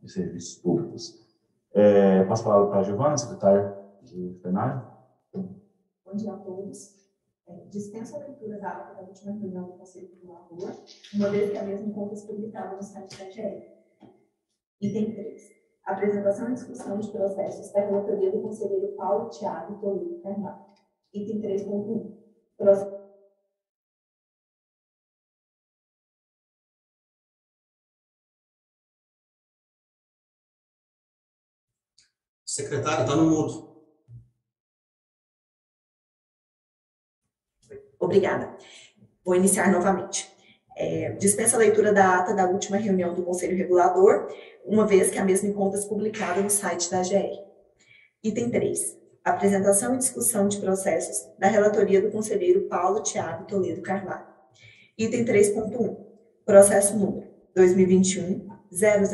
de Serviços Públicos. Passo a palavra para a Giovana, secretária de plenário. Bom dia a todos. Dispenso a leitura da ata da última reunião do Conselho Regulador, uma vez que a mesma encontra publicada no site da GE. Item 3. Apresentação e discussão de processos da relatoria do conselheiro Paulo Thiago Toledo Carvalho. Item 3.1. Processo. Secretário, está no mudo. Obrigada. Vou iniciar novamente. Dispensa a leitura da ata da última reunião do Conselho Regulador, uma vez que a mesma encontra-se publicada no site da GR. Item 3. Apresentação e discussão de processos da relatoria do conselheiro Paulo Thiago Toledo Carvalho. Item 3.1. Processo número 2021 000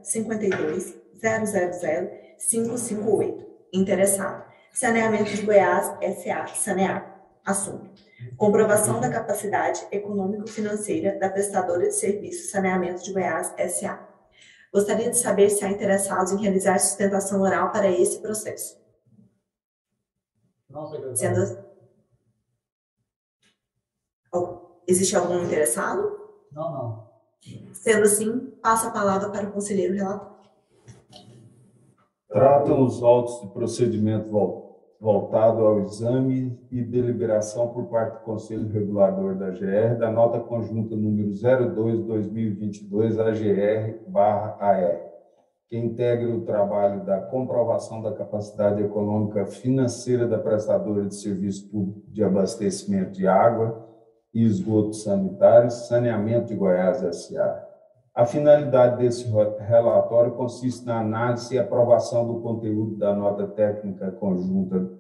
52 000 558. Interessado: Saneamento de Goiás S.A. Sanear. Assunto: comprovação da capacidade econômico-financeira da prestadora de serviços Saneamento de Goiás S.A. Gostaria de saber se há interessados em realizar sustentação oral para esse processo. Não, secretário. Existe algum interessado? Não. Sendo assim, passo a palavra para o conselheiro relator. Tratam os autos de procedimento voltado ao exame e deliberação por parte do Conselho Regulador da GR, da nota conjunta número 02/2022 AGR/AR, que integra o trabalho da comprovação da capacidade econômica financeira da prestadora de serviço público de abastecimento de água e esgoto sanitário, Saneamento de Goiás S.A. A finalidade desse relatório consiste na análise e aprovação do conteúdo da nota técnica conjunta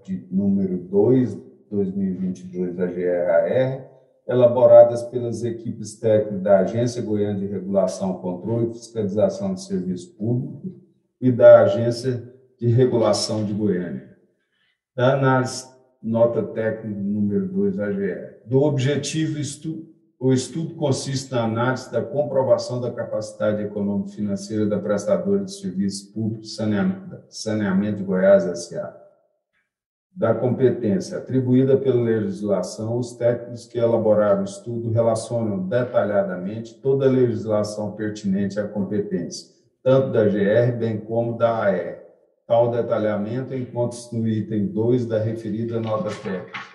de número 2/2022 da GRAR, elaboradas pelas equipes técnicas da Agência Goiana de Regulação, Controle e Fiscalização de Serviço Público e da Agência de Regulação de Goiânia. Da análise, nota técnica número 2 da GR. Do objetivo o estudo consiste na análise da comprovação da capacidade econômico-financeira da prestadora de serviços públicos Saneamento de Goiás S.A. Da competência atribuída pela legislação, os técnicos que elaboraram o estudo relacionam detalhadamente toda a legislação pertinente à competência, tanto da GR bem como da AR. Tal detalhamento encontra-se no item 2 da referida nota técnica.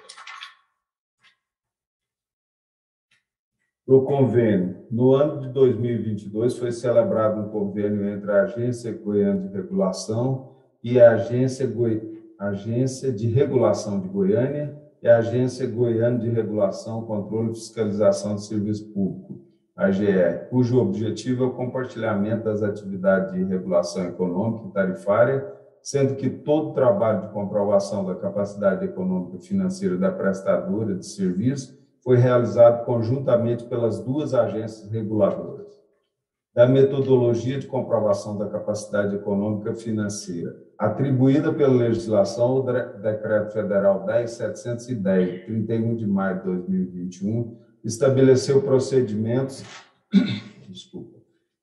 O convênio. No ano de 2022, foi celebrado um convênio entre a Agência Goiana de Regulação e a Agência de Regulação de Goiânia e a Agência Goiana de Regulação, Controle e Fiscalização de Serviço Público, AGR, cujo objetivo é o compartilhamento das atividades de regulação econômica e tarifária, sendo que todo trabalho de comprovação da capacidade econômica e financeira da prestadora de serviço foi realizado conjuntamente pelas duas agências reguladoras. Da metodologia de comprovação da capacidade econômica financeira, atribuída pela legislação, o Decreto Federal 10.710, 31 de maio de 2021, estabeleceu procedimentos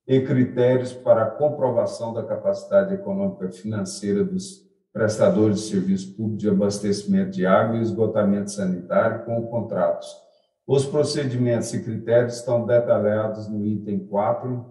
e critérios para a comprovação da capacidade econômica financeira dos prestadores de serviço público de abastecimento de água e esgotamento sanitário com contratos. Os procedimentos e critérios estão detalhados no item 4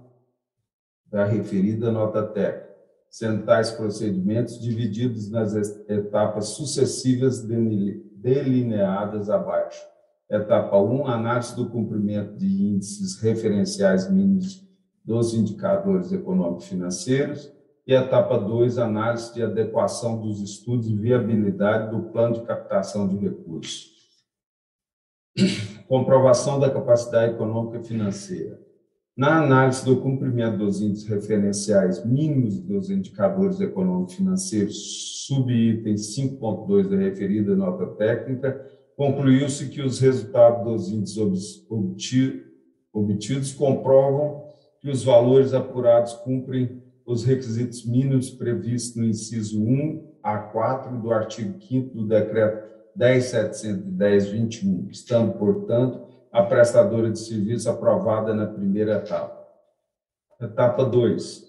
da referida nota técnica, sendo tais procedimentos divididos nas etapas sucessivas delineadas abaixo. Etapa 1, análise do cumprimento de índices referenciais mínimos dos indicadores econômico-financeiros, e etapa 2, análise de adequação dos estudos de viabilidade do plano de captação de recursos. Comprovação da capacidade econômica financeira. Na análise do cumprimento dos índices referenciais mínimos dos indicadores econômico-financeiros, subitem 5.2 da referida nota técnica, concluiu-se que os resultados dos índices obtidos comprovam que os valores apurados cumprem os requisitos mínimos previstos no inciso 1 a 4 do artigo 5º do Decreto 10.710/21, estando, portanto, a prestadora de serviço aprovada na primeira etapa. Etapa 2.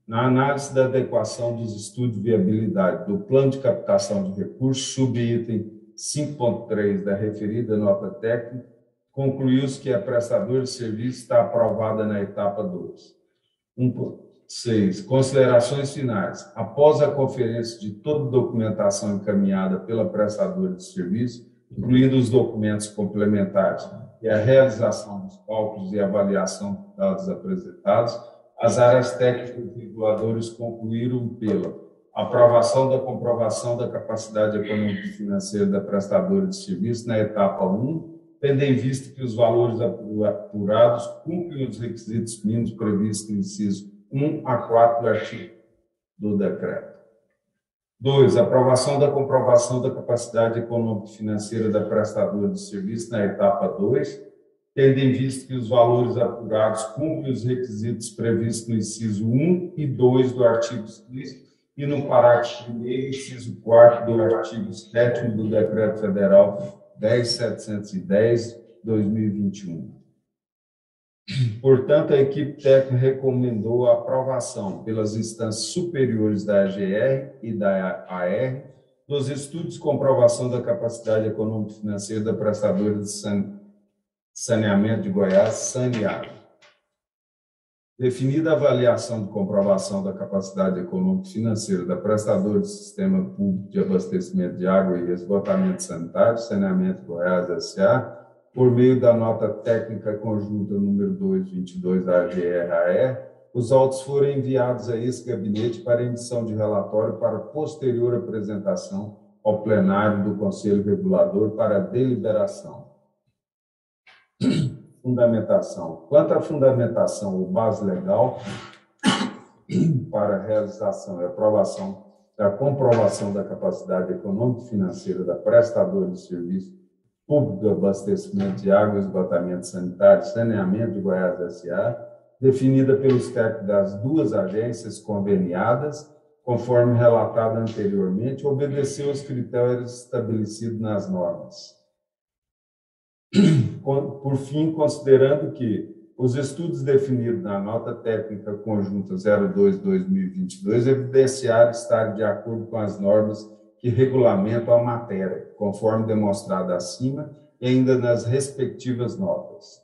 Na análise da adequação dos estudos de viabilidade do plano de captação de recursos, subitem 5.3 da referida nota técnica, concluiu-se que a prestadora de serviço está aprovada na etapa 2. 1.6. Considerações finais. Após a conferência de toda documentação encaminhada pela prestadora de serviço, incluindo os documentos complementares e a realização dos cálculos e avaliação dos dados apresentados, as áreas técnicas e reguladoras concluíram pela aprovação da comprovação da capacidade econômica e financeira da prestadora de serviço na etapa 1, tendo em vista que os valores apurados cumprem os requisitos mínimos previstos no inciso 1 a 4 do artigo do decreto. 2. Aprovação da comprovação da capacidade econômica e financeira da prestadora de serviço na etapa 2, tendo em vista que os valores apurados cumprem os requisitos previstos no inciso 1 e 2 do artigo 6 e no parágrafo 1º, inciso 4º do artigo 7º do Decreto Federal 10.710/2021. Portanto, a equipe técnica recomendou a aprovação pelas instâncias superiores da AGR e da AR dos estudos de comprovação da capacidade econômica e financeira da prestadora de Saneamento de Goiás, Saneago. Definida a avaliação de comprovação da capacidade econômica e financeira da prestadora de Sistema Público de Abastecimento de Água e Esgotamento Sanitário, Saneamento de Goiás, S.A., por meio da nota técnica conjunta número 222 da AGR-AR, os autos foram enviados a esse gabinete para emissão de relatório para posterior apresentação ao plenário do Conselho Regulador para deliberação. Fundamentação. Quanto à fundamentação ou base legal para a realização e aprovação da comprovação da capacidade econômica e financeira da prestadora de serviço público de abastecimento de água, esgotamento sanitário, saneamento de Goiás S.A., definida pelos técnicos das duas agências conveniadas, conforme relatado anteriormente, obedeceu aos critérios estabelecidos nas normas. Por fim, considerando que os estudos definidos na nota técnica conjunta 02/2022 evidenciaram estar de acordo com as normas que regulamentam a matéria, conforme demonstrado acima e ainda nas respectivas notas.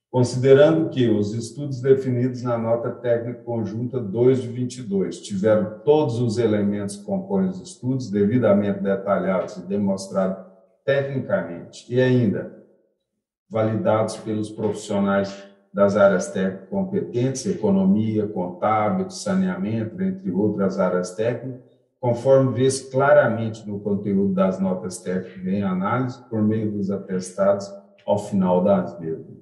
Considerando que os estudos definidos na nota técnica conjunta 2/22 tiveram todos os elementos que compõem os estudos devidamente detalhados e demonstrados tecnicamente e ainda validados pelos profissionais das áreas técnicas competentes, economia, contábil, saneamento, entre outras áreas técnicas, conforme vê-se claramente no conteúdo das notas técnicas em análise, por meio dos atestados ao final das mesmas.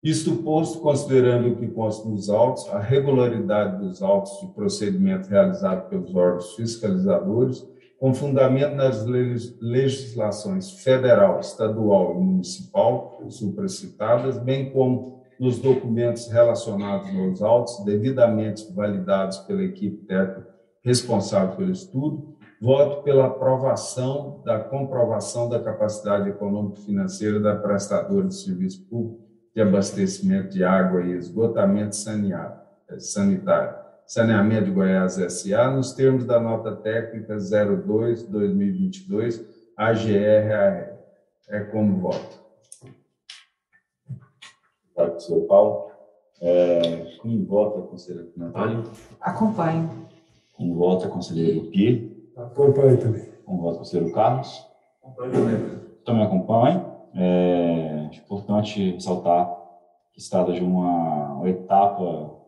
Isto posto, considerando o que consta nos autos, a regularidade dos autos de procedimento realizado pelos órgãos fiscalizadores, com fundamento nas legislações federal, estadual e municipal supracitadas, bem como nos documentos relacionados nos autos, devidamente validados pela equipe técnica responsável pelo estudo, voto pela aprovação da comprovação da capacidade econômica e financeira da prestadora de serviço público de abastecimento de água e esgotamento sanitário, Saneamento de Goiás S.A., nos termos da nota técnica 02/2022, AGR-AR. É como voto. Obrigado, professor Paulo. Como vota, conselheiro Natália? Acompanho. Como vota, conselheiro Pierre? Acompanho também. Como vota, conselheiro Carlos? Acompanho também. Também acompanho. É importante ressaltar que se trata de uma etapa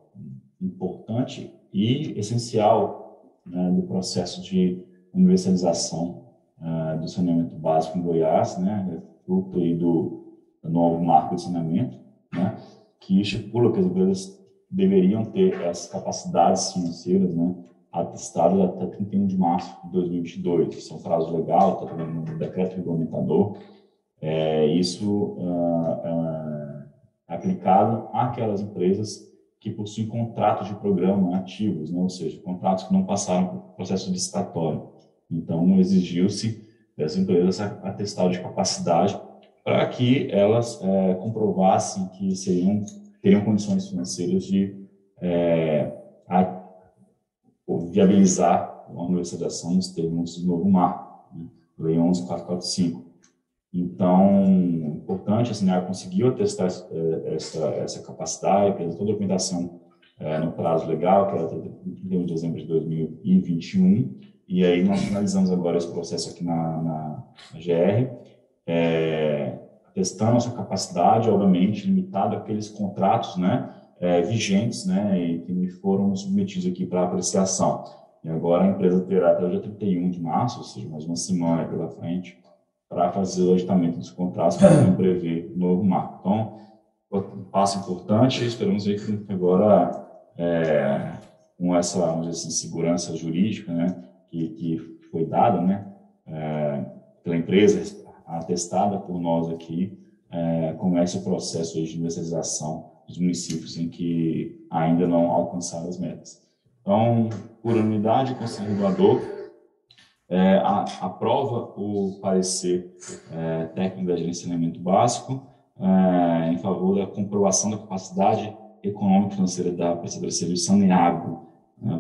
importante e essencial, né, do processo de universalização do saneamento básico em Goiás, né, fruto aí do novo marco de saneamento, né, que estipula que as empresas deveriam ter essas capacidades financeiras, né, atestadas até 31 de março de 2022. Isso é um prazo legal, está também no decreto regulamentador. Isso é aplicado àquelas empresas que possuem contratos de programa ativos, né? Ou seja, contratos que não passaram por processo licitatório. Então, exigiu-se das empresas atestado de capacidade para que elas comprovassem que teriam condições financeiras de viabilizar a universalização nos termos do novo marco, né? Lei 11.445. Então, importante, a Saneago conseguiu atestar essa capacidade, apresentou a documentação no prazo legal, que era 31 de dezembro de 2021, e aí nós finalizamos agora esse processo aqui na GR, atestando essa capacidade, obviamente, limitada àqueles contratos, né, vigentes, né, e que foram submetidos aqui para apreciação. E agora a empresa terá até o dia 31 de março, ou seja, mais uma semana pela frente, para fazer o agitamento dos contratos que não prevê o novo marco. Então, um passo importante, esperamos ver que agora, com essa, vamos dizer assim, segurança jurídica, né, que foi dada, né, pela empresa, atestada por nós aqui, comece o processo de universalização dos municípios em que ainda não alcançaram as metas. Então, por unanimidade, o Conselho Regulador aprova o parecer técnico da Gerência de Saneamento Básico em favor da comprovação da capacidade econômica e financeira da prestadora de serviço Saneago,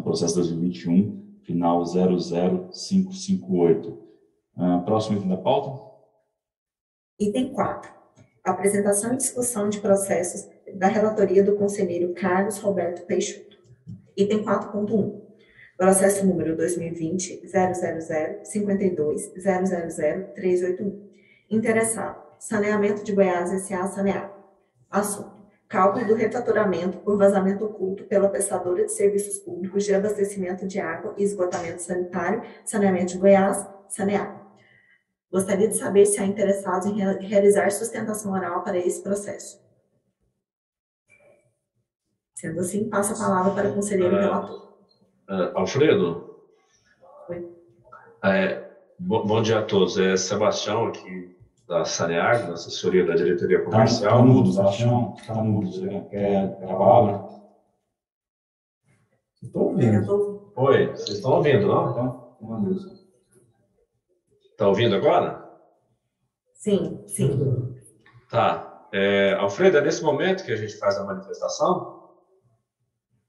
processo 2021, final 00558. Próximo item da pauta. Item 4. Apresentação e discussão de processos da relatoria do conselheiro Carlos Roberto Peixoto. Item 4.1. Processo número 2020.000.52.000.381. Interessado: Saneamento de Goiás S.A. Saneago. Assunto: cálculo do refaturamento por vazamento oculto pela prestadora de serviços públicos de abastecimento de água e esgotamento sanitário, Saneamento de Goiás, Saneago. Gostaria de saber se há interessados em realizar sustentação oral para esse processo. Sendo assim, passo a palavra para o conselheiro relator. Alfredo? Oi. Bom dia a todos. É Sebastião aqui da Saneago, da assessoria da diretoria Tá comercial. mudo, Sebastião. Está mudo. Você quer a palavra? Estou ouvindo. Oi, vocês estão ouvindo, não? Então, vamos. Está ouvindo agora? Sim, sim. Tá. Alfredo, é nesse momento que a gente faz a manifestação?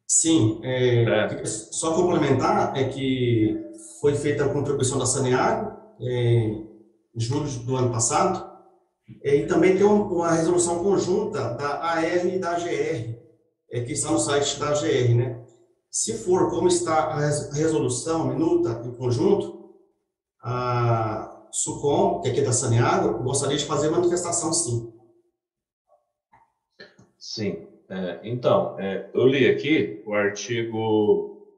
Sim, só complementar que foi feita a contribuição da Saneago em julho do ano passado, e também tem uma resolução conjunta da AR e da AGR, que está no site da AGR, né? Se for como está a resolução minuta em conjunto, a SUCOM, que aqui é da Saneago, gostaria de fazer manifestação, sim. Sim. Então, eu li aqui o artigo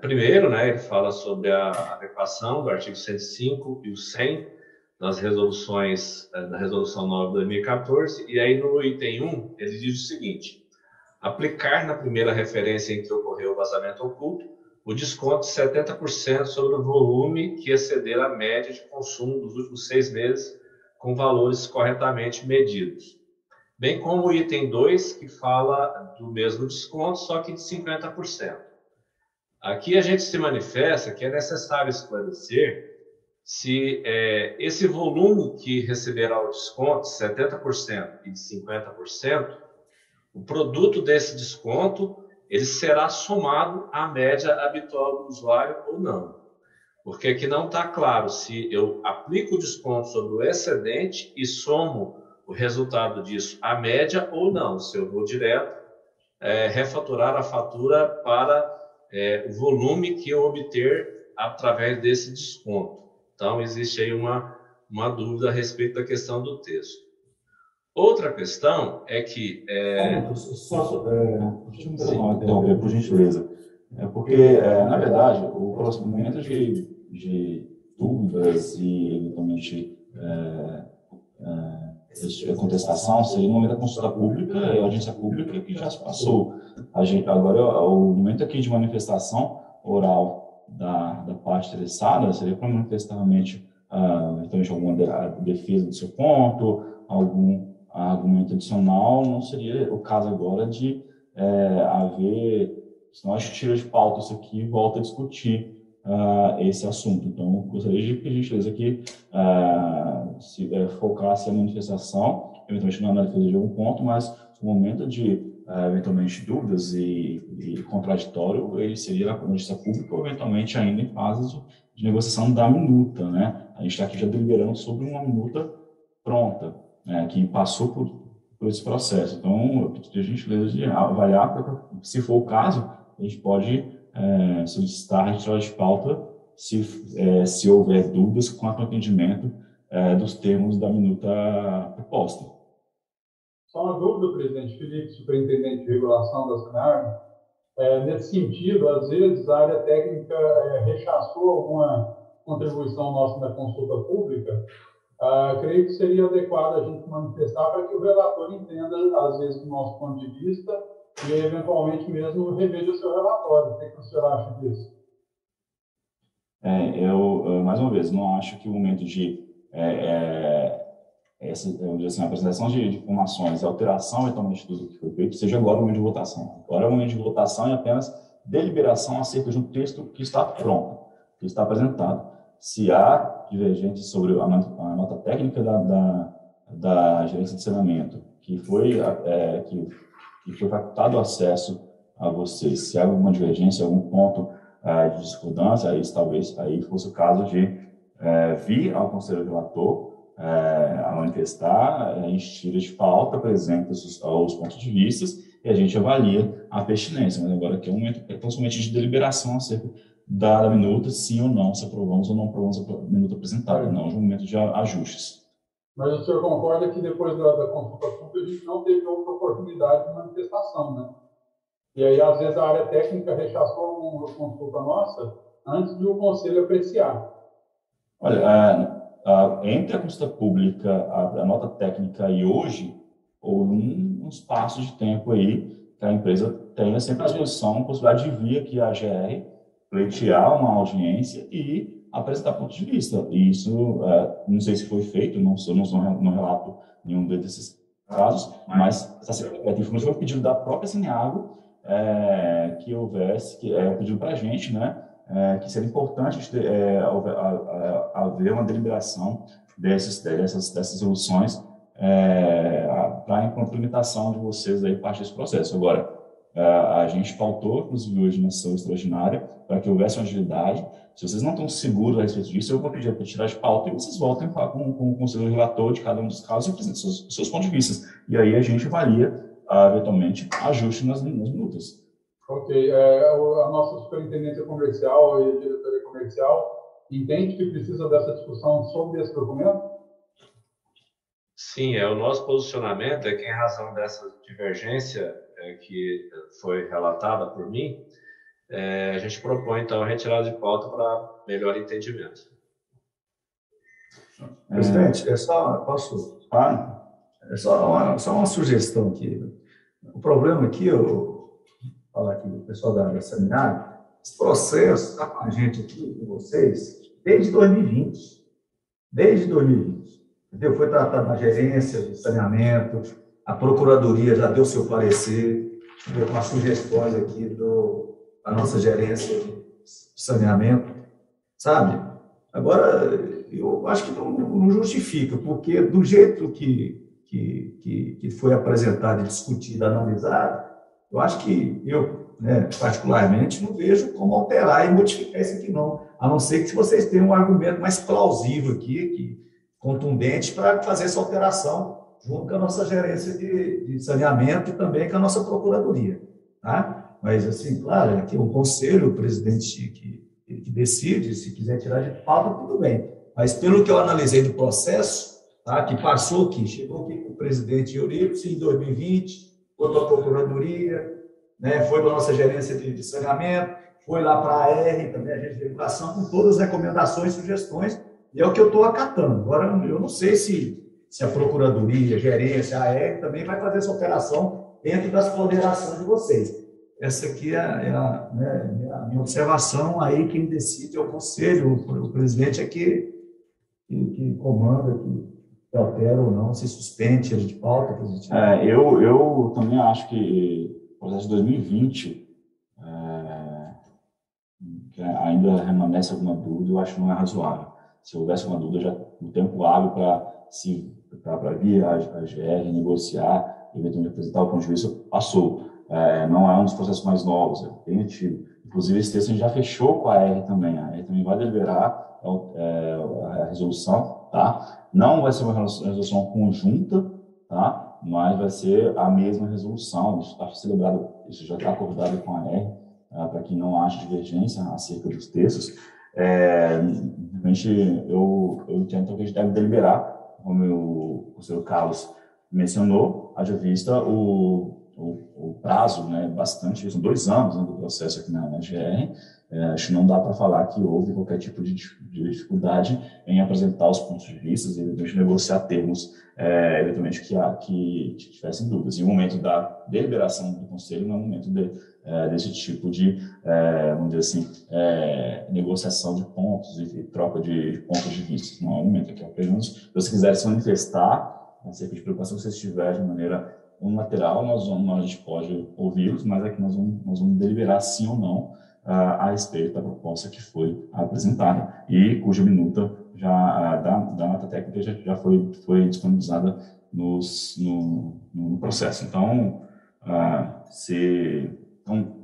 1º, né, ele fala sobre a adequação do artigo 105 e o 100 das resoluções, da Resolução 9 de 2014, e aí no item 1, ele diz o seguinte: aplicar na primeira referência em que ocorreu o vazamento oculto o desconto de 70% sobre o volume que exceder a média de consumo dos últimos 6 meses com valores corretamente medidos. Bem como o item 2, que fala do mesmo desconto, só que de 50%. Aqui a gente se manifesta que é necessário esclarecer se esse volume que receberá o desconto de 70% e de 50%, o produto desse desconto, ele será somado à média habitual do usuário ou não. Porque aqui não está claro se eu aplico o desconto sobre o excedente e somo o resultado disso à média ou não, se eu vou direto refaturar a fatura para o volume que eu obter através desse desconto. Então, existe aí uma dúvida a respeito da questão do texto. Outra questão é que... Deixa eu interromper, por gentileza. Porque, na verdade, o momento de dúvidas e, eventualmente, contestação seria no momento da consulta pública e a audiência pública que já se passou. Agora, o momento aqui de manifestação oral da parte interessada seria para manifestar realmente alguma defesa do seu ponto, algum argumento adicional. Não seria o caso agora de haver, senão a gente tira de pauta isso aqui e volta a discutir esse assunto. Então, eu gostaria de pedir, gentileza, que focasse a manifestação, eventualmente não na defesa de algum ponto, mas o momento de, eventualmente, dúvidas e contraditório, ele seria na justiça pública ou, eventualmente, ainda em fases de negociação da minuta, né? A gente está aqui já deliberando sobre uma minuta pronta, né, que passou por esse processo. Então, eu pedi a gentileza de avaliar, se for o caso, a gente pode solicitar a retirada de pauta se houver dúvidas quanto ao entendimento dos termos da minuta proposta. Só uma dúvida, presidente Felipe, superintendente de regulação da SANEAG. Nesse sentido, às vezes a área técnica rechaçou alguma contribuição nossa na consulta pública. Creio que seria adequado a gente manifestar para que o relator entenda, às vezes, do nosso ponto de vista e, eventualmente, mesmo reveja o seu relatório. O que o senhor acha disso? Eu, mais uma vez, não acho que o momento de a apresentação de informações e alteração, eventualmente, do que foi feito, seja agora o momento de votação. Agora, o momento de votação é apenas deliberação acerca de um texto que está pronto, que está apresentado. Se há divergência sobre a nota técnica da gerência de saneamento, que foi facultado acesso a vocês, se há alguma divergência, algum ponto de discordância, aí fosse o caso de vir ao conselho relator a manifestar, a gente tira de pauta, apresenta os pontos de vista e a gente avalia a pertinência. Mas agora aqui é um momento tão somente de deliberação acerca da minuta, sim ou não, se aprovamos ou não aprovamos a minuta apresentada, não de um momento de ajustes. Mas o senhor concorda que depois da consulta pública a gente não teve outra oportunidade de manifestação, né? E aí, às vezes, a área técnica rechaçou uma consulta nossa antes de o conselho apreciar. Olha, entre a consulta pública, a nota técnica e hoje, houve um espaço de tempo aí que a empresa tenha sempre à disposição a possibilidade de vir aqui à GR, pleitear uma audiência e apresentar pontos de vista. E isso, não sei se foi feito, não relato nenhum desses casos, mas foi um pedido da própria Saneago que houvesse, que é um pedido para a gente, né, que seria importante haver uma deliberação dessas soluções para a implementação de vocês aí, parte desse processo. Agora, a gente pautou, inclusive hoje na sessão extraordinária, para que houvesse uma agilidade. Se vocês não estão seguros a respeito disso, eu vou pedir para tirar de pauta e vocês voltem a falar com o conselheiro relator de cada um dos casos e apresentem seus pontos de vista. E aí a gente avalia, eventualmente, ajuste nas minutas. Ok. A nossa superintendência comercial e a diretoria comercial entende que precisa dessa discussão sobre esse documento? Sim, o nosso posicionamento é que, em razão dessa divergência que foi relatada por mim, a gente propõe, então, a retirada de pauta para melhor entendimento. Presidente, posso só uma sugestão aqui. O problema aqui, eu vou falar aqui do pessoal da Saneago, esse processo está com a gente aqui, com vocês, desde 2020. Desde 2020. Entendeu? Foi tratado na gerência de saneamento, a Procuradoria já deu seu parecer, com as sugestões aqui da nossa gerência de saneamento, sabe? Agora, eu acho que não justifica, porque do jeito que foi apresentado e discutido, analisado, eu acho que particularmente, não vejo como alterar e modificar isso aqui, não. A não ser que vocês tenham um argumento mais plausível aqui, contundente, para fazer essa alteração junto com a nossa gerência de saneamento e também com a nossa procuradoria, tá? Mas, assim, claro, aqui é um conselho, o presidente que decide, se quiser tirar de pauta, tudo bem. Mas, pelo que eu analisei do processo, tá, que passou aqui, chegou aqui com o presidente Eurípides em 2020, foi para a procuradoria, né, foi para a nossa gerência de saneamento, foi lá para a AR, também a agência de regulação, com todas as recomendações e sugestões, e é o que eu estou acatando. Agora, eu não sei se a procuradoria, a gerência, a AR também vai fazer essa operação dentro das ponderações de vocês. Essa aqui é a minha observação. Aí quem decide é o conselho, o presidente é que comanda, que altera ou não, se suspende, tira de pauta, presidente. Eu também acho que o processo de 2020 que ainda remanesce alguma dúvida, eu acho que não é razoável. Se houvesse uma dúvida, já o tempo hábil para vir a GR negociar eventualmente apresentar o ponto de vista, passou. Não é um dos processos mais novos, é bem antigo. Inclusive, esse texto a gente já fechou com a R também. A R também vai deliberar a resolução, tá? Não vai ser uma resolução conjunta, tá? Mas vai ser a mesma resolução. Isso está celebrado, isso já está acordado com a R, para que não haja divergência acerca dos textos. Realmente, eu entendo que a gente deve deliberar, como o conselheiro Carlos mencionou, haja vista o prazo, né, bastante, são 2 anos, né, do processo aqui na GR. Acho que não dá para falar que houve qualquer tipo de dificuldade em apresentar os pontos de vista e eventualmente negociar termos, eventualmente que tivessem dúvidas. E o momento da deliberação do conselho não é o momento desse tipo de, vamos dizer assim, negociação de pontos e troca de pontos de vista. Não é o momento aqui, apenas se vocês quiserem se manifestar acerca de preocupação que vocês tiverem de maneira unilateral, a gente pode ouvi-los, mas aqui nós vamos deliberar sim ou não a respeito da proposta que foi apresentada e cuja minuta da nota técnica já foi disponibilizada no processo. Então,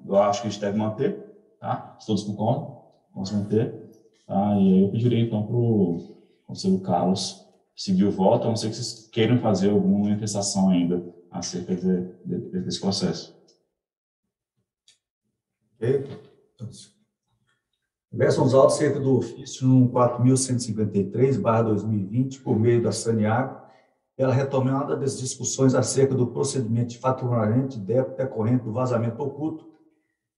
eu acho que a gente deve manter, tá? Se todos concordam, vamos manter. Tá? E aí eu pediria então para o conselheiro Carlos seguir o voto, a não ser que vocês queiram fazer alguma manifestação ainda acerca desse processo. Ok? Versam os autos acerca do ofício 4.153/2020, por meio da Saneago, pela retomada das discussões acerca do procedimento de faturamento de débito decorrente do vazamento oculto,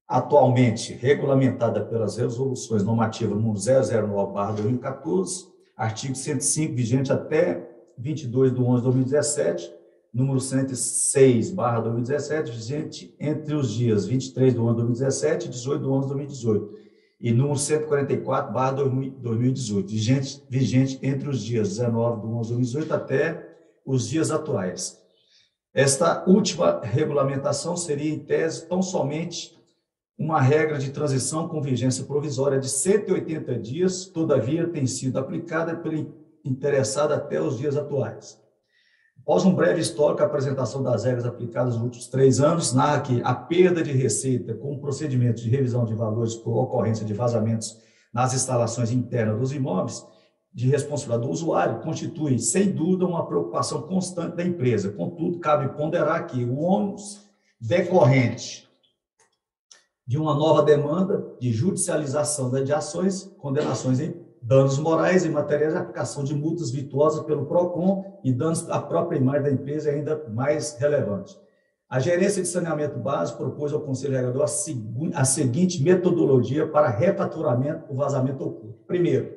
atualmente regulamentada pelas resoluções normativas número 009/2014, artigo 105, vigente até 22/11/2017, número 106/2017, vigente entre os dias 23/11/2017 e 18/11/2018, e número 144/2018, vigente entre os dias 19/11/2018 até os dias atuais. Esta última regulamentação seria, em tese, tão somente uma regra de transição com vigência provisória de 180 dias, todavia tem sido aplicada pelo interessado até os dias atuais. Após um breve histórico, a apresentação das regras aplicadas nos últimos 3 anos narra que a perda de receita com o procedimento de revisão de valores por ocorrência de vazamentos nas instalações internas dos imóveis de responsabilidade do usuário constitui, sem dúvida, uma preocupação constante da empresa. Contudo, cabe ponderar que o ônus decorrente de uma nova demanda de judicialização de ações, condenações em danos morais e materiais de aplicação de multas virtuosas pelo PROCON e danos à própria imagem da empresa é ainda mais relevante. A Gerência de Saneamento Básico propôs ao Conselho Regulador a seguinte metodologia para refaturamento do vazamento oculto. Primeiro,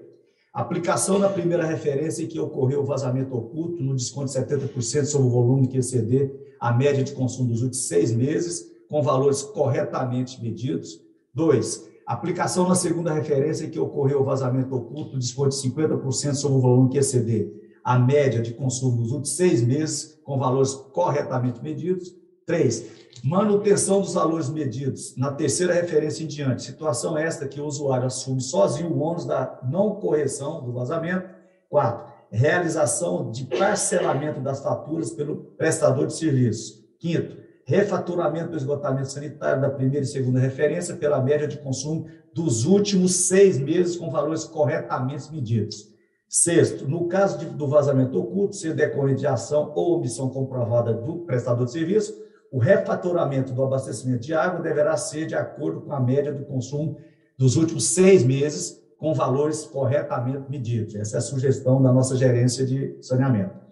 aplicação na primeira referência em que ocorreu o vazamento oculto no desconto de 70% sobre o volume que exceder a média de consumo dos últimos 6 meses, com valores corretamente medidos. 2. Aplicação na segunda referência em que ocorreu o vazamento oculto no desconto de 50% sobre o volume que exceder a média de consumo dos últimos 6 meses, com valores corretamente medidos. 3. Manutenção dos valores medidos na terceira referência em diante. Situação esta que o usuário assume sozinho o ônus da não correção do vazamento. 4. Realização de parcelamento das faturas pelo prestador de serviço. 5. Refaturamento do esgotamento sanitário da primeira e segunda referência pela média de consumo dos últimos 6 meses com valores corretamente medidos. 6. No caso do vazamento oculto, ser decorrente de ação ou omissão comprovada do prestador de serviço, o refaturamento do abastecimento de água deverá ser de acordo com a média do consumo dos últimos 6 meses com valores corretamente medidos. Essa é a sugestão da nossa gerência de saneamento.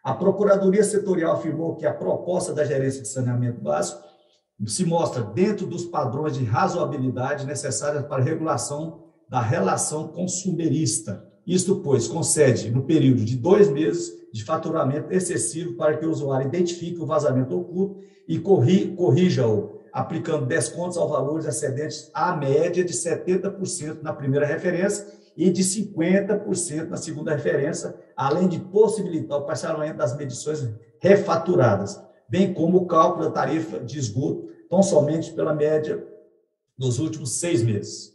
A Procuradoria Setorial afirmou que a proposta da Gerência de Saneamento Básico se mostra dentro dos padrões de razoabilidade necessários para a regulação da relação consumerista. Isto, pois, concede, no período de 2 meses, de faturamento excessivo para que o usuário identifique o vazamento oculto e corrija-o, aplicando descontos aos valores excedentes à média de 70% na primeira referência e de 50% na segunda referência, além de possibilitar o parcelamento das medições refaturadas, bem como o cálculo da tarifa de esgoto, tão somente pela média dos últimos 6 meses.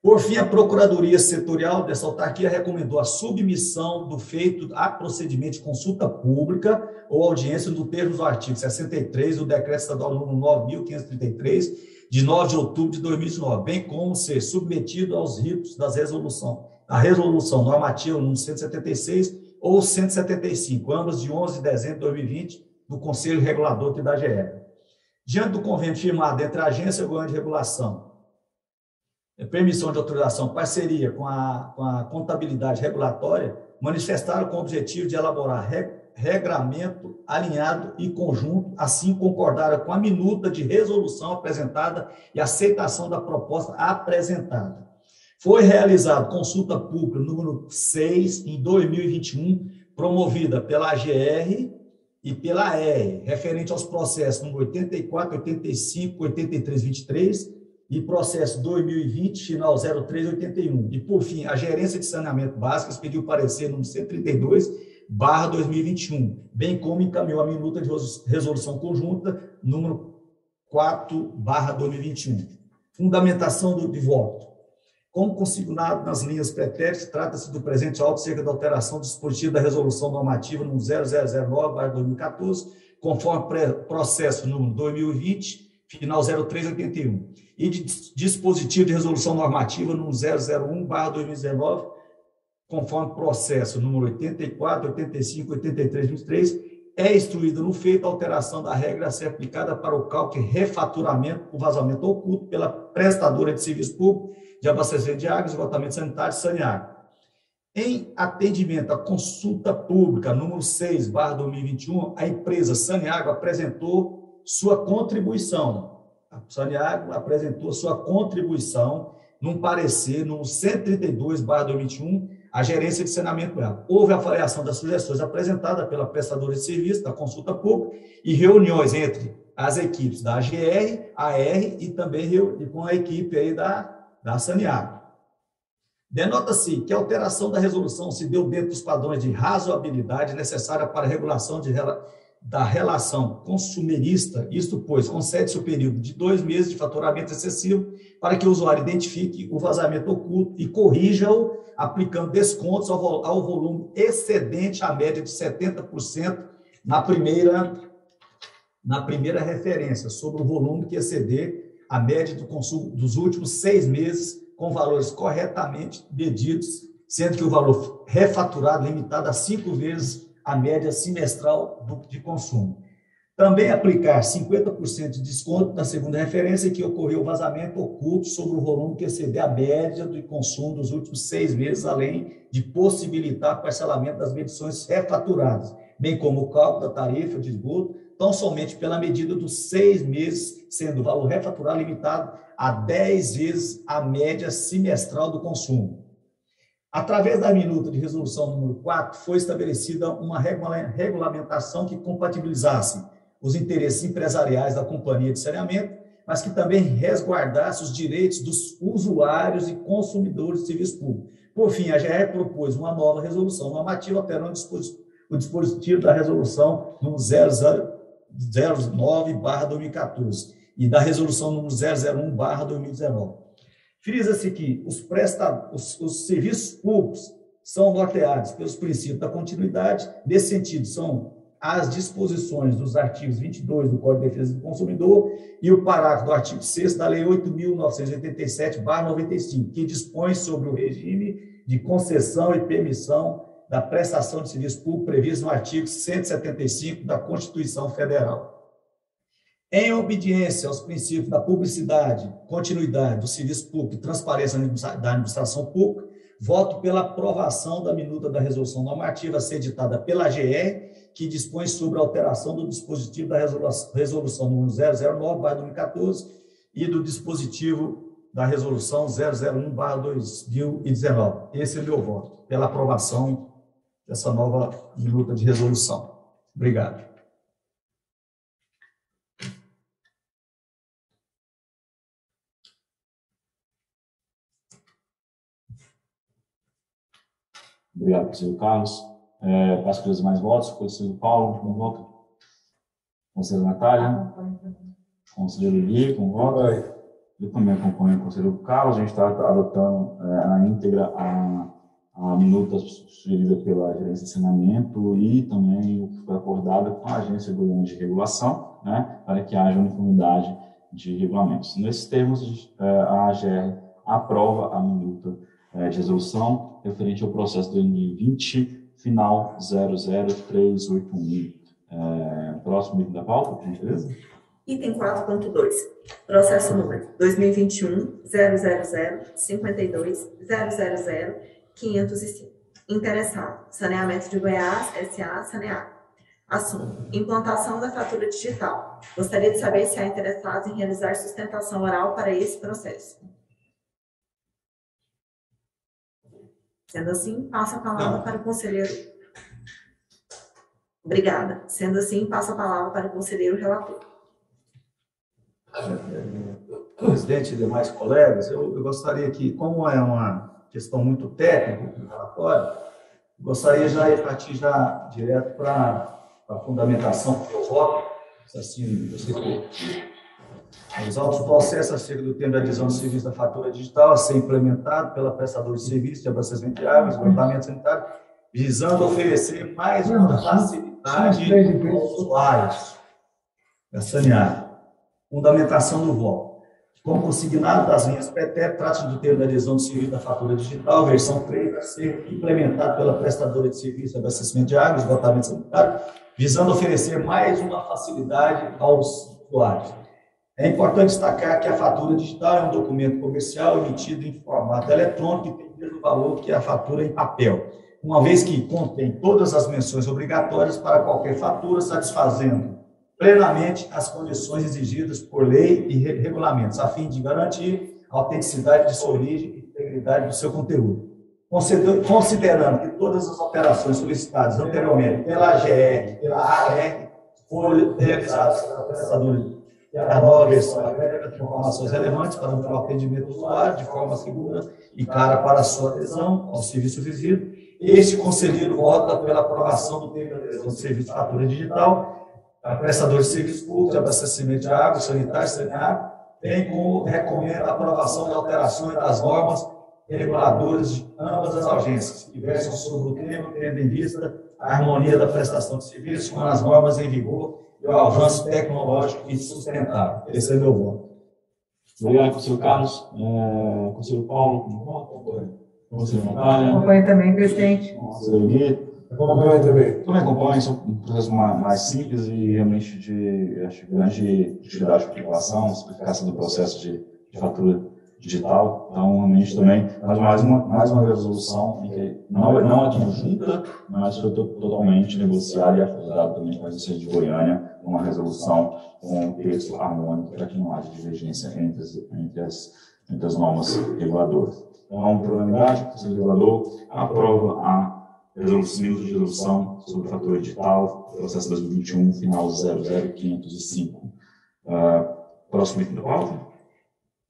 Por fim, a Procuradoria Setorial dessa autarquia recomendou a submissão do feito a procedimento de consulta pública ou audiência no termo do artigo 63 do Decreto Estadual número 9.533, de 9 de outubro de 2019, bem como ser submetido aos ritos da resolução normativa número 176 ou 175, ambas de 11 de dezembro de 2020, do Conselho Regulador aqui da GR. Diante do convênio firmado entre a Agência Goiana de Regulação, permissão de autorização, parceria com a contabilidade regulatória, manifestaram com o objetivo de elaborar regramento alinhado e conjunto, assim concordaram com a minuta de resolução apresentada e aceitação da proposta apresentada. Foi realizada consulta pública número 6 em 2021, promovida pela AGR e pela AR, referente aos processos número 84, 85, 83, 23 e processo 2020, final 0381. E, por fim, a Gerência de Saneamento Básico expediu parecer número 132/2021, bem como encaminhou a minuta de resolução conjunta número 4/2021. Fundamentação de voto. Como consignado nas linhas pretéritas, trata-se do presente auto cerca da alteração do dispositivo da resolução normativa número 0009/2014, conforme processo número 2020, final 0381, e de dispositivo de resolução normativa número 001/2019, conforme processo número 84, 85, 83, 23, é instruída no feito a alteração da regra a ser aplicada para o cálculo e refaturamento por vazamento oculto pela prestadora de serviço público de abastecimento de água, esgotamento sanitário e saneamento. Em atendimento à consulta pública número 6/2021, a empresa Saneágua apresentou sua contribuição. A Saneágua apresentou sua contribuição num parecer no 132/2021, a Gerência de Saneamento. Houve avaliação das sugestões apresentadas pela prestadora de serviço da consulta pública e reuniões entre as equipes da AGR, AR e também com a equipe aí da Saneágua. Denota-se que a alteração da resolução se deu dentro dos padrões de razoabilidade necessária para a regulação da relação consumerista, isto pois, concede-se o período de 2 meses de faturamento excessivo para que o usuário identifique o vazamento oculto e corrija-o, aplicando descontos ao volume excedente à média de 70% na primeira referência, sobre o volume que exceder a média do consumo dos últimos 6 meses, com valores corretamente medidos, sendo que o valor refaturado é limitado a 5 vezes a média semestral de consumo. Também aplicar 50% de desconto na segunda referência que ocorreu o vazamento oculto sobre o volume que exceder a média do consumo dos últimos 6 meses, além de possibilitar parcelamento das medições refaturadas, bem como o cálculo da tarifa de esgoto, tão somente pela medida dos 6 meses, sendo o valor refaturado limitado a 10 vezes a média semestral do consumo. Através da minuta de resolução número 4, foi estabelecida uma regulamentação que compatibilizasse os interesses empresariais da companhia de saneamento, mas que também resguardasse os direitos dos usuários e consumidores de serviço público. Por fim, a GR propôs uma nova resolução normativa alterando o dispositivo da resolução número 009/2014 e da resolução número 001/2019. Frisa-se que os serviços públicos são norteados pelos princípios da continuidade. Nesse sentido, são as disposições dos artigos 22 do Código de Defesa do Consumidor e o parágrafo do artigo 6º da Lei 8.987/95, que dispõe sobre o regime de concessão e permissão da prestação de serviço público previsto no artigo 175 da Constituição Federal. Em obediência aos princípios da publicidade, continuidade do serviço público e transparência da administração pública, voto pela aprovação da minuta da resolução normativa a ser editada pela AGR, que dispõe sobre a alteração do dispositivo da resolução número 009/2014 e do dispositivo da resolução 001/2019. Esse é o meu voto, pela aprovação dessa nova minuta de resolução. Obrigado. Obrigado, conselheiro Carlos. Passo para os mais votos. Conselheiro Paulo, com voto. Conselheira Natália. Conselheiro Gui, com voto. eu também acompanho o conselheiro Carlos, a gente está adotando na íntegra a minuta sugerida pela gerência de saneamento e também o que foi acordado com a Agência Goiana de Regulação, né, para que haja uniformidade de regulamentos. Nesses termos, a AGR aprova a minuta de resolução referente ao processo 2020, final 00381. Próximo item da pauta, por gentileza. Item 4.2. Processo número 2021 000 505. Interessado: Saneamento de Goiás, S.A. Sanear. Assunto: implantação da fatura digital. Gostaria de saber se há interessados em realizar sustentação oral para esse processo. Sendo assim, passo a palavra para o conselheiro. Obrigada. Sendo assim, passo a palavra para o conselheiro relator. Presidente e demais colegas, eu gostaria que, como é uma questão muito técnica do relatório, gostaria já de partir já direto para a fundamentação do voto, se assim você for. Os autos processos acerca do tema da adesão do serviço da fatura digital a ser implementado pela prestadora de serviço de abastecimento de água, esgotamento sanitário, visando oferecer mais uma facilidade aos usuários da saneamento. Fundamentação do voto. Como consignado das linhas pretérito, trata-se do termo da adesão do serviço da fatura digital, versão 3, a ser implementado pela prestadora de serviço de abastecimento de água, esgotamento sanitário, visando oferecer mais uma facilidade aos usuários. É importante destacar que a fatura digital é um documento comercial emitido em formato eletrônico e tem o mesmo valor que a fatura em papel, uma vez que contém todas as menções obrigatórias para qualquer fatura, satisfazendo plenamente as condições exigidas por lei e regulamentos, a fim de garantir a autenticidade de sua origem e integridade do seu conteúdo. Considerando que todas as operações solicitadas anteriormente pela AGR, pela AR, foram realizadas pela prestadora da nova versão de informações relevantes para o atendimento do usuário de forma segura e clara para a sua adesão ao serviço oferecido, este conselheiro vota pela aprovação do termo de adesão do serviço de fatura digital a prestador de serviços públicos de abastecimento de água, sanitário, saneamento, bem como recomenda a aprovação de alterações das normas reguladoras de ambas as agências, que versam sobre o tema, tendo em vista a harmonia da prestação de serviços com as normas em vigor e o avanço tecnológico e sustentável. Esse é meu voto. Obrigado, conselheiro Carlos. Conselheiro Paulo, como voto? Conselheiro Natália. Acompanho também, presidente. Conselheiro Gui. Acompanho também. Também acompanho, são um processo mais simples e realmente de grande utilidade de população, explicação do processo de fatura digital. Então, realmente também, mais uma resolução em que não é conjunta, mas foi totalmente negociada e acordada também com a Agência de Goiânia, uma resolução com um texto harmônico para que não haja divergência entre as normas reguladoras. Então, por unanimidade, o Conselho Regulador aprova a minuto de resolução sobre fatura digital, processo 2021, final 00505. Próximo item da pauta.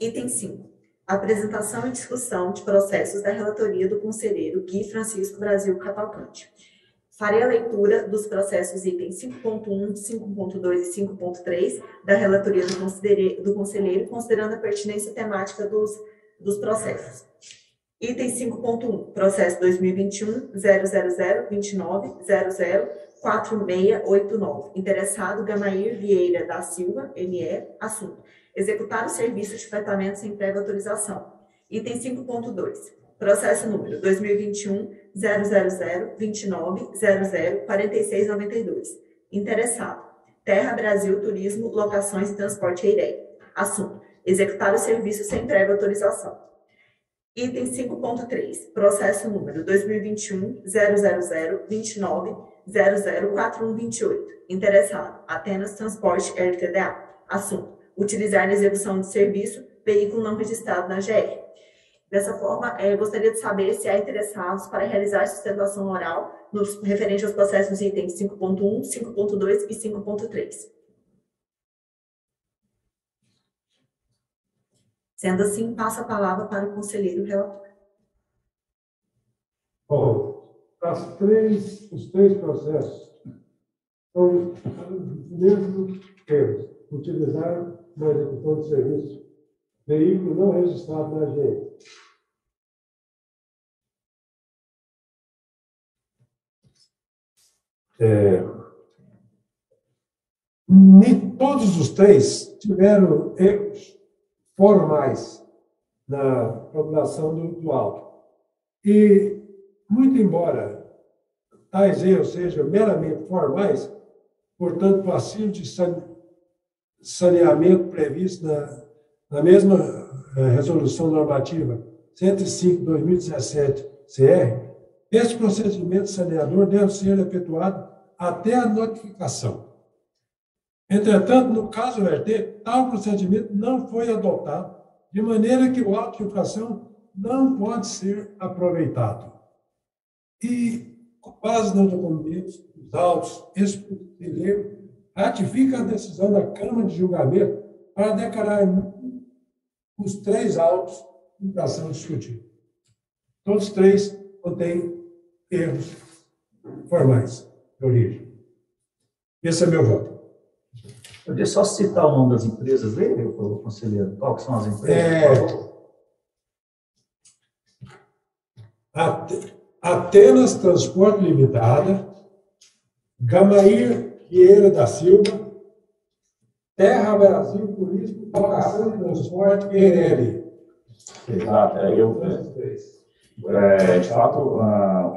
Item 5. Apresentação e discussão de processos da relatoria do conselheiro Gui Francisco Brasil Cavalcante. Farei a leitura dos processos itens 5.1, 5.2 e 5.3 da relatoria do conselheiro, considerando a pertinência temática dos processos. Item 5.1, processo 2021 00029 004689. Interessado, Gamair Vieira da Silva, ME. Assunto: executar o serviço de fretamento sem prévia autorização. Item 5.2, processo número 2021 00029 004692. Interessado, Terra Brasil Turismo, Locações e Transporte Eiré. Assunto: executar o serviço sem prévia autorização. Item 5.3, processo número 2021 00029 004128. Interessado, Atenas Transporte LTDA. Assunto: utilizar na execução de serviço veículo não registrado na GR. Dessa forma, gostaria de saber se há interessados para realizar sustentação oral referente aos processos itens 5.1, 5.2 e 5.3. Sendo assim, passo a palavra para o conselheiro relator. Bom, os três processos são os mesmos termos. Utilizar na execução de serviço veículo não registrado na GE. Todos os três tiveram erros formais na formulação do auto. E, muito embora tais erros sejam meramente formais, portanto, passível de saneamento previsto na mesma resolução normativa 105/2017 CR, este procedimento saneador deve ser efetuado até a notificação. Entretanto, no caso RT, tal procedimento não foi adotado, de maneira que o auto de infração não pode ser aproveitado. E, com base nos documentos, os autos, esse conselheiro ratifica a decisão da Câmara de Julgamento para declarar os três autos de infração discutidos. Todos os três contêm erros formais de origem. Esse é meu voto. Eu deixo só citar o nome das empresas dele, conselheiro. Qual que são as empresas? Atenas Transporte Limitada, Gamair Vieira da Silva, Terra Brasil Turismo, Locação e Transporte, ERL. Exato. De fato,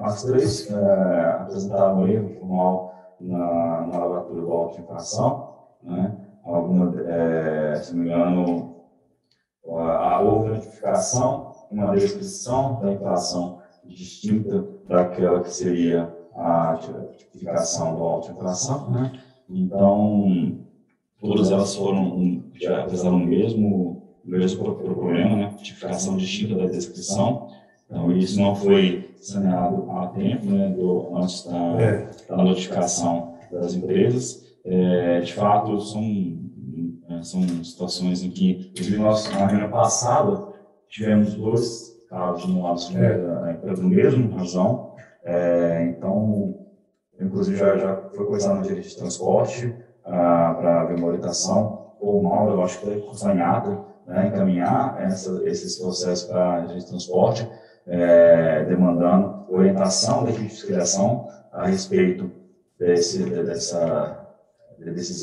as três apresentaram erro formal na lavatura do auto de infração. Né? Alguma, se não me engano, houve notificação, uma descrição da infração distinta daquela que seria a tipificação do auto de infração. Né? Então, todas elas já apresentaram o mesmo problema, né? Tipificação distinta da descrição. Então, isso não foi saneado a tempo, né, antes da notificação das empresas. De fato, são situações em que, inclusive, nós, na reunião passada, tivemos dois casos anulados pela mesma razão. Então, inclusive, já foi conversado no direito de transporte para ver uma orientação formal, eu acho que deve constar em ata, né, encaminhar esses processos para a direito de transporte, demandando orientação da equipe de fiscalização a respeito desses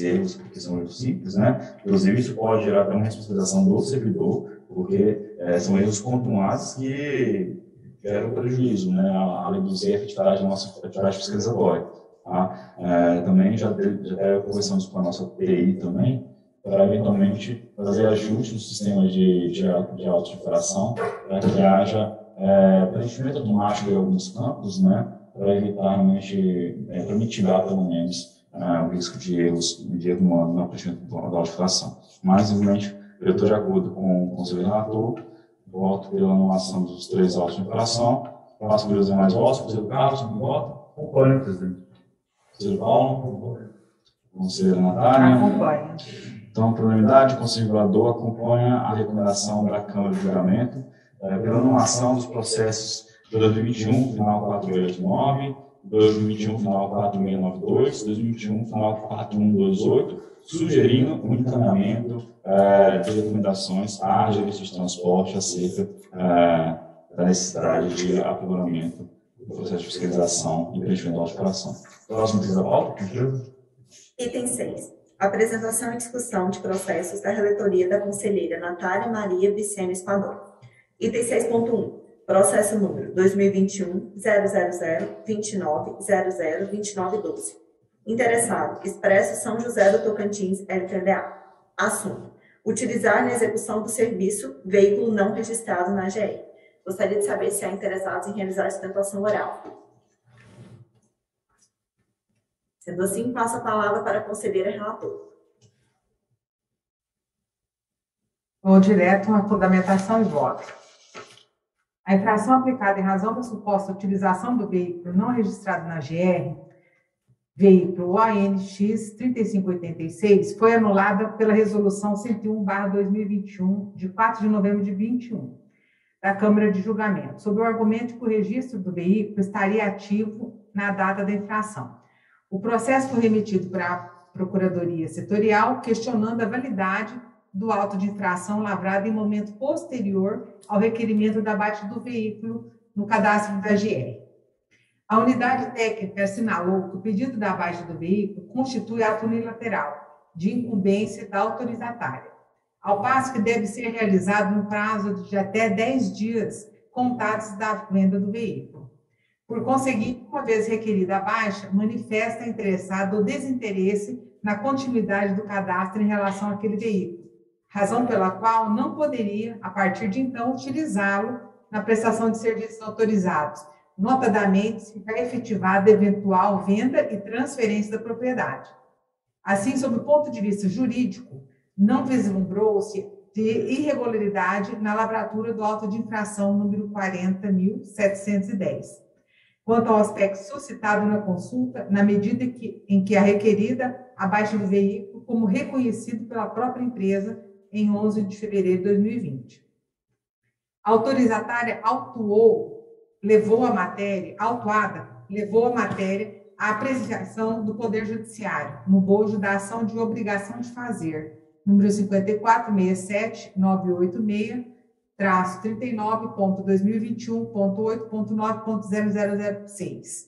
erros, porque são erros simples, né? Inclusive, isso pode gerar até uma responsabilização do servidor, porque são erros contumazes que geram prejuízo, né? Além de reduzir a efetividade da nossa atividade fiscalizatória. Tá? Também já conversamos com a nossa TI também, para eventualmente fazer ajustes no sistema de auto-infração, para que haja preenchimento automático em alguns campos, né? Para evitar realmente, para mitigar pelo menos o risco de erro humano na preenchimento da auto-infração. Mas, realmente, eu estou de acordo com o conselheiro relator, voto pela anulação dos três autos de infração, faço pelos demais votos, conselheiro Carlos, me vota. Concordo, presidente. Conselheiro Paulo. Conselheira Natália. Acompanha. Então, por unanimidade, o Conselho Regulador acompanha a recomendação da Câmara de Julgamento pela anulação dos processos de 2021, final 4689, 2021, final 4692, 2021, final 4128, sugerindo um encaminhamento de recomendações à gerência de transporte acerca da necessidade de aprimoramento do processo de fiscalização e preenchimento da auto-infração. Próximo item da pauta, por gentileza. Item 6. Apresentação e discussão de processos da relatoria da conselheira Natália Maria Vicênio Espadon. Item 6.1. Processo número 2021-000-29-00-2912. Interessado: Expresso São José do Tocantins, LTDA. Assunto: utilizar na execução do serviço veículo não registrado na AGR. Gostaria de saber se há interessados em realizar sustentação oral. Sendo assim, passo a palavra para a conselheira relatora. Vou direto à fundamentação e voto. A infração aplicada em razão da suposta utilização do veículo não registrado na GR, veículo ONX 3586, foi anulada pela Resolução 101/2021, de 4 de novembro de 21, da Câmara de Julgamento, sob o argumento que o registro do veículo estaria ativo na data da infração. O processo foi remetido para a Procuradoria Setorial, questionando a validade do auto de infração lavrado em momento posterior ao requerimento da baixa do veículo no cadastro da GR. A unidade técnica assinalou que o pedido da baixa do veículo constitui ato unilateral de incumbência da autorizatária, ao passo que deve ser realizado no prazo de até 10 dias contados da venda do veículo. Por conseguinte, uma vez requerida a baixa, manifesta a interessada o desinteresse na continuidade do cadastro em relação àquele veículo, razão pela qual não poderia, a partir de então, utilizá-lo na prestação de serviços autorizados, notadamente se ficar efetivada eventual venda e transferência da propriedade. Assim, sob o ponto de vista jurídico, não vislumbrou-se de irregularidade na lavratura do auto de infração número 40.710. Quanto ao aspecto suscitado na consulta, na medida em que a requerida abaixa do veículo como reconhecido pela própria empresa em 11 de fevereiro de 2020. A autorizatária levou a matéria à apreciação do Poder Judiciário, no bojo da ação de obrigação de fazer, número 54.67.986-39.2021.8.9.0006,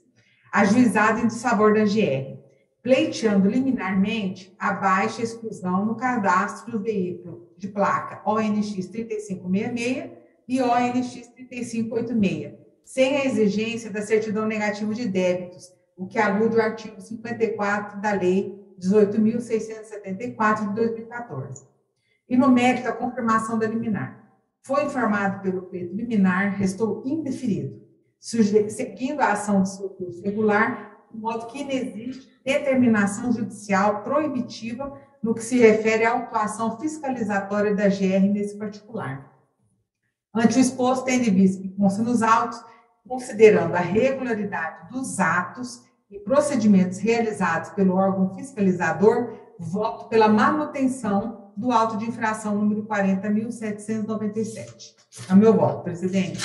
ajuizado em desfavor da GR, pleiteando liminarmente a baixa exclusão no cadastro do veículo de placa ONX 3566 e ONX 3586, sem a exigência da certidão negativa de débitos, o que alude ao artigo 54 da Lei 18.674 de 2014. E no mérito da confirmação da liminar, foi informado pelo pleito liminar, restou indeferido, seguindo a ação de seu curso regular, de modo que inexiste determinação judicial proibitiva no que se refere à autuação fiscalizatória da GR nesse particular. Ante o exposto, tendo em vista que consta nos autos, considerando a regularidade dos atos e procedimentos realizados pelo órgão fiscalizador, voto pela manutenção do auto de infração número 40.797. É o meu voto, presidente.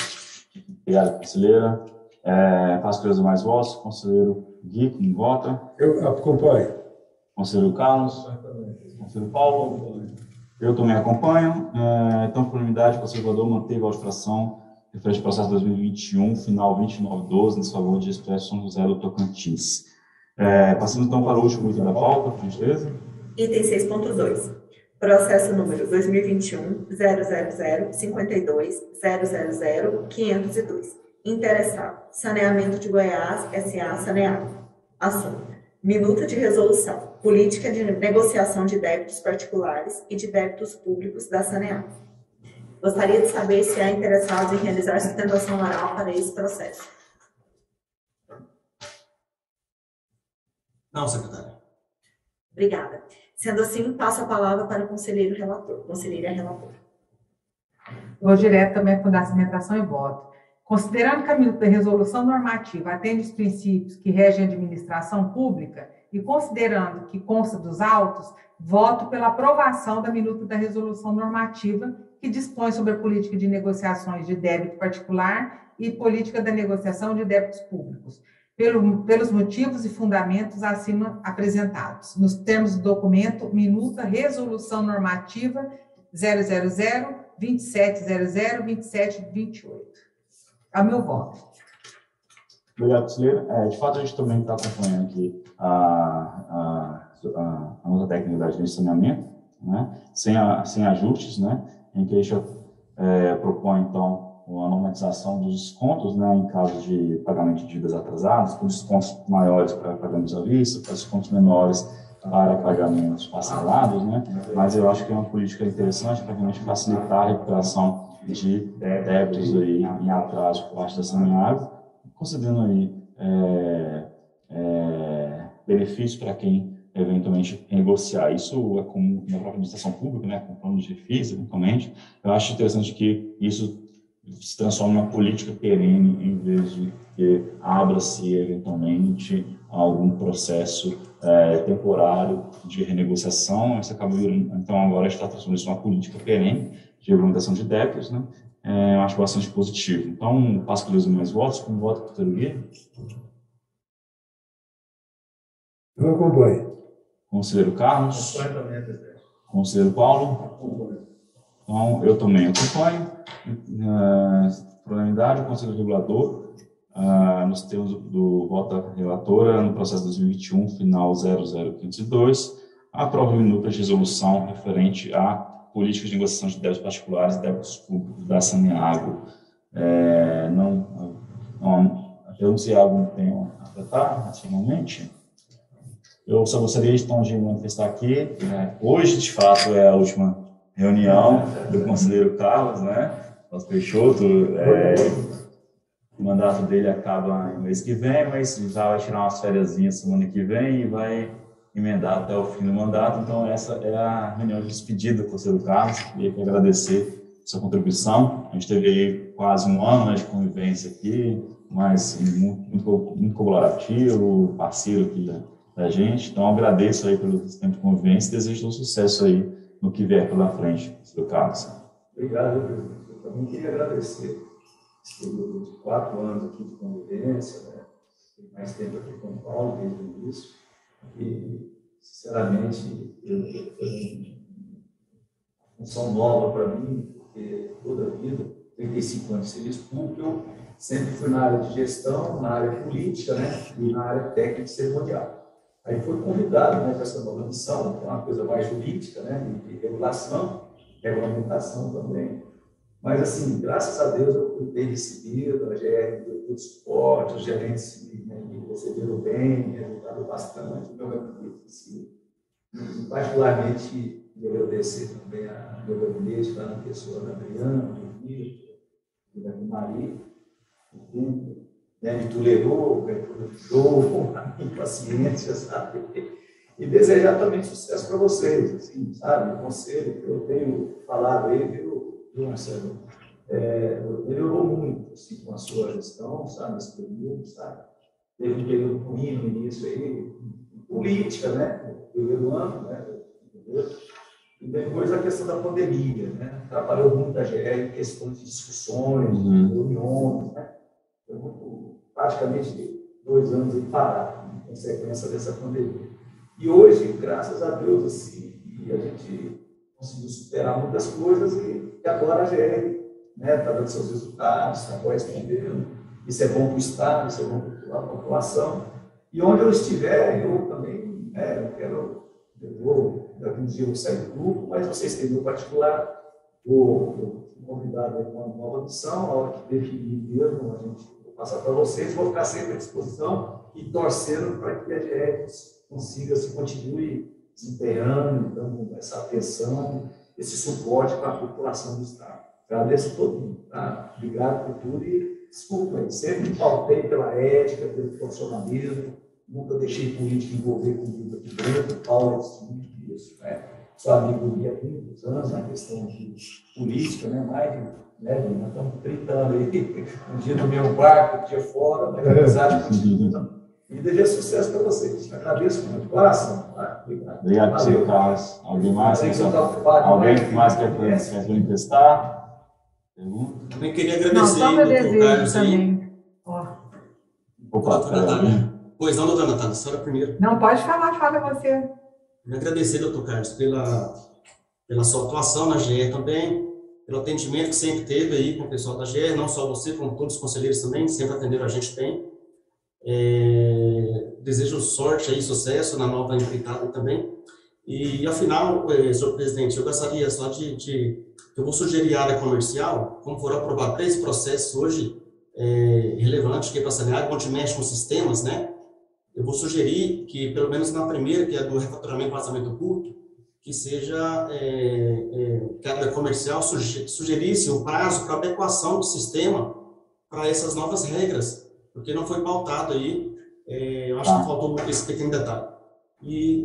Obrigado, conselheira. Faço pelos demais votos. Conselheiro Gui, como vota? Eu acompanho. Conselheiro Carlos? Conselheiro Paulo? Eu também acompanho. Então, por unanimidade, o Conselho Regulador manteve a infração referente ao processo 2021, final 2912, em desfavor de Expresso São José do Tocantins. Passando então para o último item da pauta, por gentileza. Item 6.2. Processo número 2021-000-52-000-502. Interessado. Saneamento de Goiás, S.A. Saneado. Assunto. Minuta de resolução. Política de negociação de débitos particulares e de débitos públicos da Saneado. Gostaria de saber se há interessados em realizar sustentação oral para esse processo. Não, secretária. Obrigada. Sendo assim, passo a palavra para o conselheiro relator. Conselheira relatora. Vou direto também com fundamentação e voto. Considerando que a minuta de resolução normativa atende os princípios que regem a administração pública e considerando que consta dos autos, voto pela aprovação da minuta da resolução normativa que dispõe sobre a política de negociações de débito particular e política da negociação de débitos públicos, pelos motivos e fundamentos acima apresentados, nos termos do documento Minuta Resolução Normativa 000-2700-2728. É o meu voto. Obrigado, conselheira. De fato, a gente também está acompanhando aqui a nota técnica de saneamento, né, sem ajustes, né, em que a gente propõe, então, a normatização dos descontos, né, em caso de pagamento de dívidas atrasadas, com descontos maiores para pagamentos à vista, para descontos menores para pagamentos parcelados, né, mas eu acho que é uma política interessante para realmente facilitar a recuperação de débitos aí em atraso por parte da Saneado, concedendo aí benefícios para quem eventualmente negociar. Isso é comum na própria administração pública, né, com planos de refis, eventualmente. Eu acho interessante que isso se transforme em uma política perene, em vez de que abra-se eventualmente algum processo temporário de renegociação. Isso acaba virando, então agora a gente está transformando isso em uma política perene de regulamentação de débitos, né? Eu acho bastante positivo. Então, passo pelos meus votos, como voto para o conselheiro Gui. Eu acompanho. Conselheiro Carlos. Conselheiro Paulo? Então, eu também acompanho. Por unanimidade, o Conselho Regulador, nos termos do voto da relatora, no processo 2021, final 00502, aprova o minuto de resolução referente à política de negociação de débitos particulares e débitos públicos da Saneago. Eu se algo tem a tratar, racionalmente. Eu só gostaria, então, de manifestar aqui, hoje, de fato, é a última reunião do conselheiro Carlos, Carlos Peixoto. O mandato dele acaba no mês que vem, mas já vai tirar umas fériasinhas semana que vem e vai emendar até o fim do mandato. Então, essa é a reunião de despedida do conselheiro Carlos. Queria agradecer a sua contribuição. A gente teve aí quase um ano de convivência aqui, mas muito colaborativo, parceiro aqui da gente. Então, agradeço aí pelo tempo de convivência e desejo todo sucesso aí no que vier pela frente, seu Carlos. Obrigado, presidente. Eu também queria agradecer esse período de 4 anos aqui de convivência, Tem mais tempo aqui com o Paulo desde o início, e, sinceramente, foi uma função nova para mim, porque toda a vida, 35 anos de serviço público, eu sempre fui na área de gestão, na área política, e na área técnica e cerimonial. Aí fui convidado para essa nova missão, que é uma coisa mais jurídica, de regulação, regulamentação também. Mas, assim, graças a Deus, eu fui bem recebido, a GR deu todo suporte, os gerentes me receberam bem, me ajudaram bastante, o meu gabinete, assim, e particularmente, de agradecer também ao meu gabinete, na pessoa da Adriana, do Vitor, da Maria, me tolerou, me ajudou, a minha paciência, sabe? E desejar também sucesso para vocês, assim, sabe? O conselho que eu tenho falado aí, viu, Marcelo? Melhorou muito, assim, com a sua gestão, sabe? Nesse período, sabe? Teve um período ruim no início aí, política, no primeiro ano, E depois a questão da pandemia, Trabalhou muito a GR em questões de discussões, reuniões, Foi muito, praticamente 2 anos em parado, em consequência dessa pandemia. E hoje, graças a Deus, assim, a gente conseguiu superar muitas coisas e agora a GR está dando seus resultados, está correspondendo. Isso é bom para o Estado, isso é bom para a população. E onde eu estiver, eu também, daqui uns dias eu vou sair do grupo, mas vocês têm meu particular, vou convidado para uma nova missão, a hora que definir mesmo, a gente vou passar para vocês, vou ficar sempre à disposição e torcendo para que a GR consiga, se continue desempenhando, dando essa atenção, esse suporte para a população do Estado. Agradeço a todo mundo, tá? Obrigado por tudo e desculpa, sempre me pautei pela ética, pelo profissionalismo, nunca deixei política envolver comigo aqui dentro, Paulo é muito disso, Sou amigo do Gui há muitos anos na questão de política, mais de, nós estamos 30 anos aí, um dia no meu barco, um dia fora, mas a amizade continua. E desejo sucesso para vocês. Agradeço muito de coração. Tá? Obrigado. Obrigado, senhor Carlos. Alguém mais quer manifestar? Pergunta? Também queria agradecer ao doutor Carlos também. Opa, Pois não, doutora Natália, a senhora primeiro. Não, pode falar, fala você. Queria agradecer, doutor Carlos, pela sua atuação na GR também, pelo atendimento que sempre teve aí com o pessoal da GR, não só você, como todos os conselheiros também, sempre atenderam a gente bem. Desejo sorte e sucesso na nova empreitada também. E, afinal, senhor presidente, eu gostaria só eu vou sugerir a área comercial, como for aprovado 3 processos hoje, relevantes que é para a Saneago, onde mexe com sistemas, eu vou sugerir que, pelo menos na primeira, que é do refaturamento e vazamento público, que seja, que a área comercial sugerisse um prazo para adequação do sistema para essas novas regras, porque não foi pautado aí, eu acho que faltou muito esse pequeno detalhe.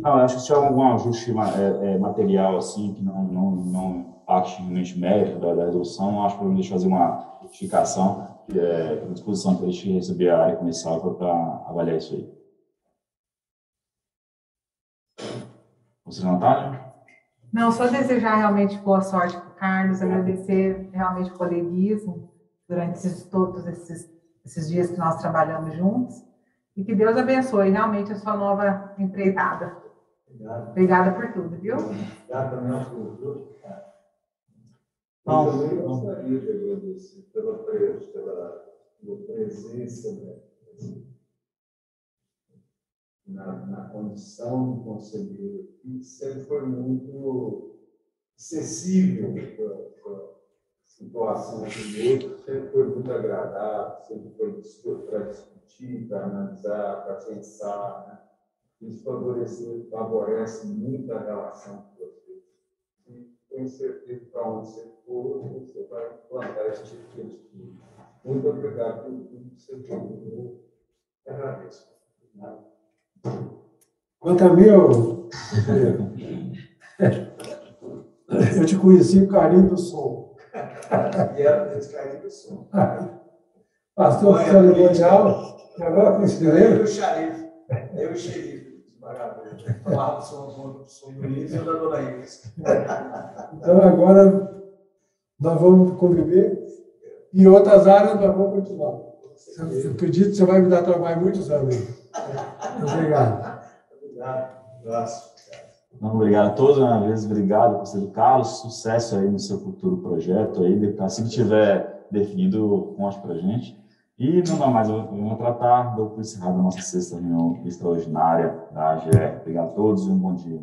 Não, eu acho que se tiver algum ajuste material, assim, que não impacte realmente mérito da resolução, acho que vamos fazer uma notificação, à disposição para a gente receber a área comercial para avaliar isso aí. Você, Natália? Não, só desejar realmente boa sorte para o Carlos, agradecer realmente o coleguismo durante todos esses dias que nós trabalhamos juntos, e que Deus abençoe realmente a sua nova empreitada. Obrigada por tudo, viu? Obrigado também ao público. Então, Eu também gostaria de agradecer pela presença, né, na condição do conselheiro, que sempre foi muito acessível para a situação do outro, sempre foi muito agradável, sempre foi para discutir, para analisar, para pensar, né? Isso favorece muito a relação com você. E tenho certeza que para onde você for, você vai plantar esse tipo de atitude. Muito obrigado por tudo que você fez. Eu agradeço. Quanto a mim, eu te conheci com carinho do som. E era desse carinho do som. Pastor cerimonial, e agora conselheiro. Eu e o xerife. Eu e o xerife. Falava do som do Luiz e eu da dona Iris. Então, agora nós vamos conviver e em outras áreas nós vamos continuar. Eu acredito que você vai me dar trabalho muitos anos. Obrigado. Obrigado. Um abraço. Obrigado a todos, uma vez, obrigado, conselheiro Carlos, sucesso aí no seu futuro projeto aí, assim que tiver definido, conte pra gente. E não mais, vamos tratar, dou por encerrado a nossa sexta reunião extraordinária da AGR. Obrigado a todos e um bom dia.